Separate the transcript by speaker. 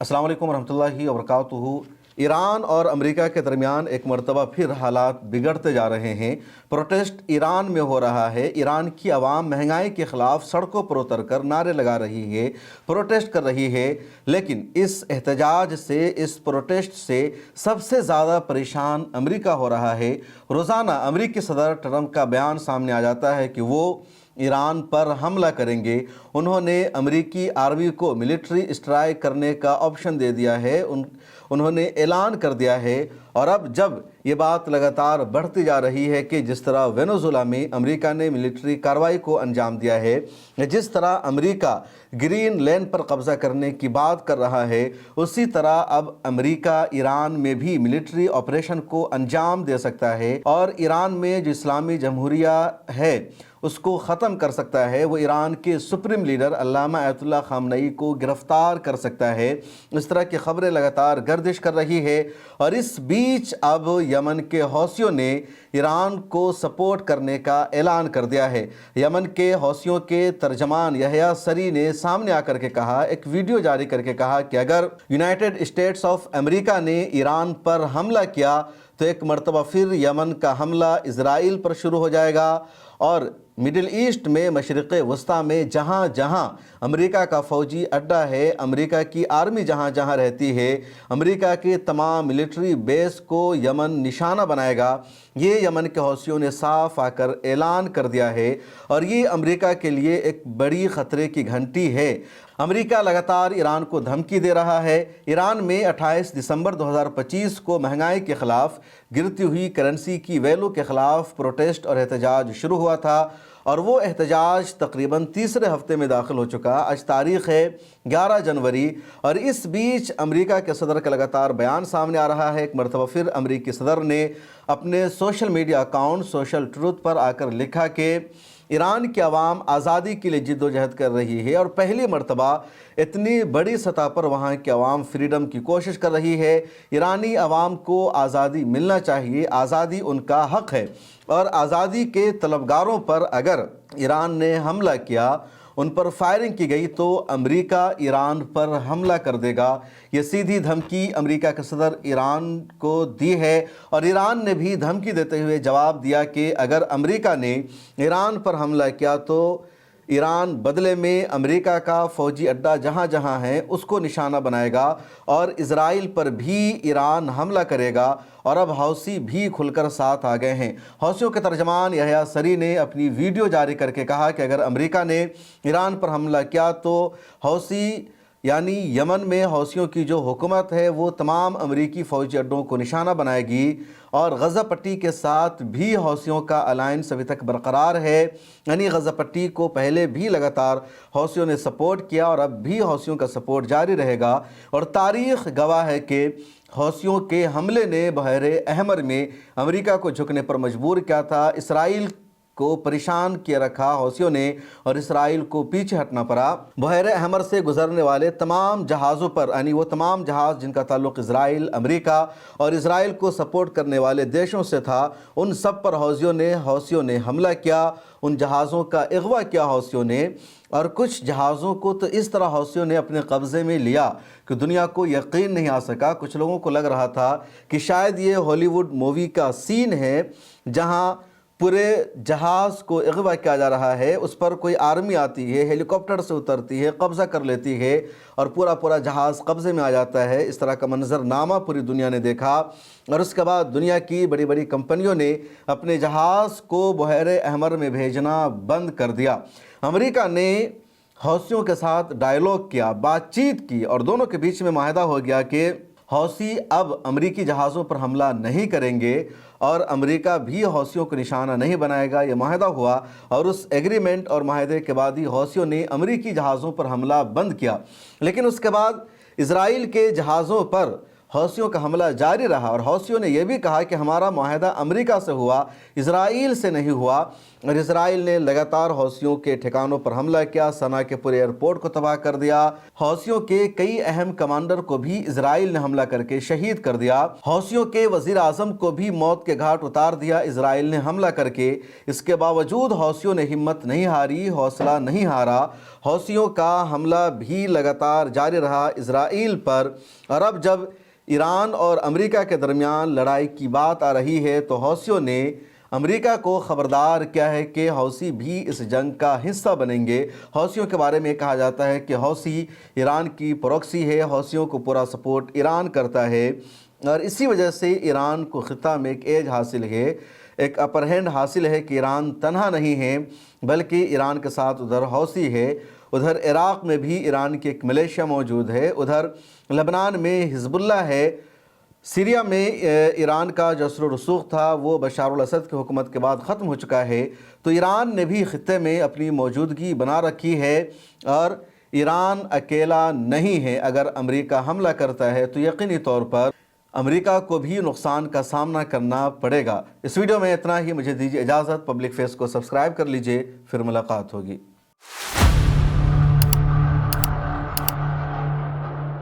Speaker 1: अस्सलाम वालेकुम वरहमतुल्लाहि वबरकातुहू। ईरान और अमेरिका के दरमियान एक मरतबा फिर हालात बिगड़ते जा रहे हैं। प्रोटेस्ट ईरान में हो रहा है। ईरान की आवाम महंगाई के ख़िलाफ़ सड़कों पर उतर कर नारे लगा रही है, प्रोटेस्ट कर रही है। लेकिन इस एहतजाज से, इस प्रोटेस्ट से सबसे ज़्यादा परेशान अमेरिका हो रहा है। रोज़ाना अमेरिकी सदर ट्रंप का बयान सामने आ जाता है कि वो ईरान पर हमला करेंगे। उन्होंने अमेरिकी आर्मी को मिलिट्री स्ट्राइक करने का ऑप्शन दे दिया है, उन्होंने ऐलान कर दिया है। और अब जब ये बात लगातार बढ़ती जा रही है कि जिस तरह वेनेजुएला में अमेरिका ने मिलिट्री कार्रवाई को अंजाम दिया है, जिस तरह अमेरिका ग्रीन लैंड पर कब्ज़ा करने की बात कर रहा है, उसी तरह अब अमेरिका ईरान में भी मिलिट्री ऑपरेशन को अंजाम दे सकता है और ईरान में जो इस्लामी जमहूरिया है उसको ख़त्म कर सकता है। वो ईरान के सुप्रीम लीडर अल्लामा आयतुल्लाह ख़ामनई को गिरफ़्तार कर सकता है। इस तरह की ख़बरें लगातार गर्दिश कर रही है। और इस बीच अब यमन के हौसियों ने ईरान को सपोर्ट करने का ऐलान कर दिया है। यमन के हौसियों के तर्जमान यहया सरी ने सामने आकर के कहा, एक वीडियो जारी करके कहा कि अगर यूनाइटेड स्टेट्स ऑफ अमेरिका ने ईरान पर हमला किया तो एक मरतबा फिर यमन का हमला इजराइल पर शुरू हो जाएगा। और मिडिल ईस्ट में, मशरिक़ वस्ता में जहाँ जहाँ अमेरिका का फ़ौजी अड्डा है, अमेरिका की आर्मी जहाँ जहाँ रहती है, अमेरिका के तमाम मिलिट्री बेस को यमन निशाना बनाएगा। ये यमन के हौसियों ने साफ आकर ऐलान कर दिया है और ये अमेरिका के लिए एक बड़ी ख़तरे की घंटी है। अमेरिका लगातार ईरान को धमकी दे रहा है। ईरान में 28 दिसंबर 2025 को महंगाई के ख़िलाफ़, गिरती हुई करेंसी की वैल्यू के ख़िलाफ़ प्रोटेस्ट और एहतजाज शुरू हुआ था और वो एहतजाज तकरीबन तीसरे हफ्ते में दाखिल हो चुका। आज तारीख़ है 11 जनवरी और इस बीच अमेरिका के सदर का लगातार बयान सामने आ रहा है। एक मरतबा फिर अमेरिकी सदर ने अपने social media account social truth पर आकर लिखा कि ईरान की आवाम आज़ादी के लिए जिद्दोजहद कर रही है और पहली मरतबा इतनी बड़ी सतह पर वहाँ की आवाम फ्रीडम की कोशिश कर रही है। ईरानी आवाम को आज़ादी मिलना चाहिए, आज़ादी उनका हक़ है और आज़ादी के तलबगारों पर अगर ईरान ने हमला किया, उन पर फायरिंग की गई तो अमेरिका ईरान पर हमला कर देगा। ये सीधी धमकी अमेरिका के सदर ईरान को दी है और ईरान ने भी धमकी देते हुए जवाब दिया कि अगर अमेरिका ने ईरान पर हमला किया तो ईरान बदले में अमेरिका का फ़ौजी अड्डा जहाँ जहाँ है उसको निशाना बनाएगा और इजराइल पर भी ईरान हमला करेगा। और अब हौसी भी खुलकर साथ आ गए हैं। हौसियों के तर्जमान यहया सरी ने अपनी वीडियो जारी करके कहा कि अगर अमेरिका ने ईरान पर हमला किया तो हौसी यानी यमन में हौसियों की जो हुकूमत है वो तमाम अमेरिकी फ़ौजी अड्डों को निशाना बनाएगी और गज़ा पट्टी के साथ भी हौसियों का अलायंस अभी तक बरकरार है। यानी गज़ा पट्टी को पहले भी लगातार हौसियों ने सपोर्ट किया और अब भी हौसियों का सपोर्ट जारी रहेगा। और तारीख़ गवाह है कि हौसियों के हमले ने बहरे अहमर में अमेरिका को झुकने पर मजबूर किया था, इसराइल को परेशान किए रखा हौसियों ने और इसराइल को पीछे हटना पड़ा। बहरे अहमर से गुजरने वाले तमाम जहाज़ों पर, यानी वो तमाम जहाज़ जिनका ताल्लुक़ इसराइल, अमेरिका और इसराइल को सपोर्ट करने वाले देशों से था, उन सब पर हौसियों ने हमला किया। उन जहाज़ों का अगवा किया हौसियों ने और कुछ जहाज़ों को तो इस तरह हौसियों ने अपने कब्ज़े में लिया कि दुनिया को यकीन नहीं आ सका। कुछ लोगों को लग रहा था कि शायद ये हॉलीवुड मूवी का सीन है जहाँ पूरे जहाज़ को अगवा किया जा रहा है, उस पर कोई आर्मी आती है, हेलीकॉप्टर से उतरती है, कब्ज़ा कर लेती है और पूरा जहाज़ कब्ज़े में आ जाता है। इस तरह का मंजरनामा पूरी दुनिया ने देखा और उसके बाद दुनिया की बड़ी बड़ी कंपनियों ने अपने जहाज़ को बहरे अहमर में भेजना बंद कर दिया। अमेरिका ने हौसियों के साथ डायलॉग किया, बातचीत की और दोनों के बीच में माहिदा हो गया कि हौसी अब अमेरिकी जहाज़ों पर हमला नहीं करेंगे और अमेरिका भी हौसियों को निशाना नहीं बनाएगा। ये माहिदा हुआ और उस एग्रीमेंट और माहिदे के बाद ही हौसियों ने अमेरिकी जहाज़ों पर हमला बंद किया। लेकिन उसके बाद इजराइल के जहाज़ों पर हौसियों का हमला जारी रहा और हौसियों ने यह भी कहा कि हमारा मुआहदा अमेरिका से हुआ, इजराइल से नहीं हुआ। और इजराइल ने लगातार हौसियों के ठिकानों पर हमला किया, सना के पूरे एयरपोर्ट को तबाह कर दिया। हौसियों के कई अहम कमांडर को भी इजराइल ने हमला करके शहीद कर दिया। हौसियों के वजीर आजम को भी मौत के घाट उतार दिया इजराइल ने हमला करके। इसके बावजूद हौसियों ने हिम्मत नहीं हारी, हौसला नहीं हारा। हौसियों का हमला भी लगातार जारी रहा इजराइल पर। और अब जब ईरान और अमेरिका के दरमियान लड़ाई की बात आ रही है तो हौसियों ने अमेरिका को ख़बरदार किया है कि हौसी भी इस जंग का हिस्सा बनेंगे। हौसियों के बारे में कहा जाता है कि हौसी ईरान की प्रॉक्सी है, हौसियों को पूरा सपोर्ट ईरान करता है और इसी वजह से ईरान को ख़िता में एक एज हासिल है, एक अपर हैंड हासिल है कि ईरान तन्हा नहीं है बल्कि ईरान के साथ उधर हौसी है। उधर इराक़ में भी ईरान की एक मिलिशिया मौजूद है, उधर लबनान में हिजबुल्लाह है, सीरिया में ईरान का जो असर रसूख था वो बशार अल असद की हुकूमत के बाद ख़त्म हो चुका है। तो ईरान ने भी ख़ित्ते में अपनी मौजूदगी बना रखी है और ईरान अकेला नहीं है। अगर अमेरिका हमला करता है तो यकीनी तौर पर अमेरिका को भी नुकसान का सामना करना पड़ेगा। इस वीडियो में इतना ही, मुझे दीजिए इजाज़त। पब्लिक फेस को सब्सक्राइब कर लीजिए, फिर मुलाकात होगी।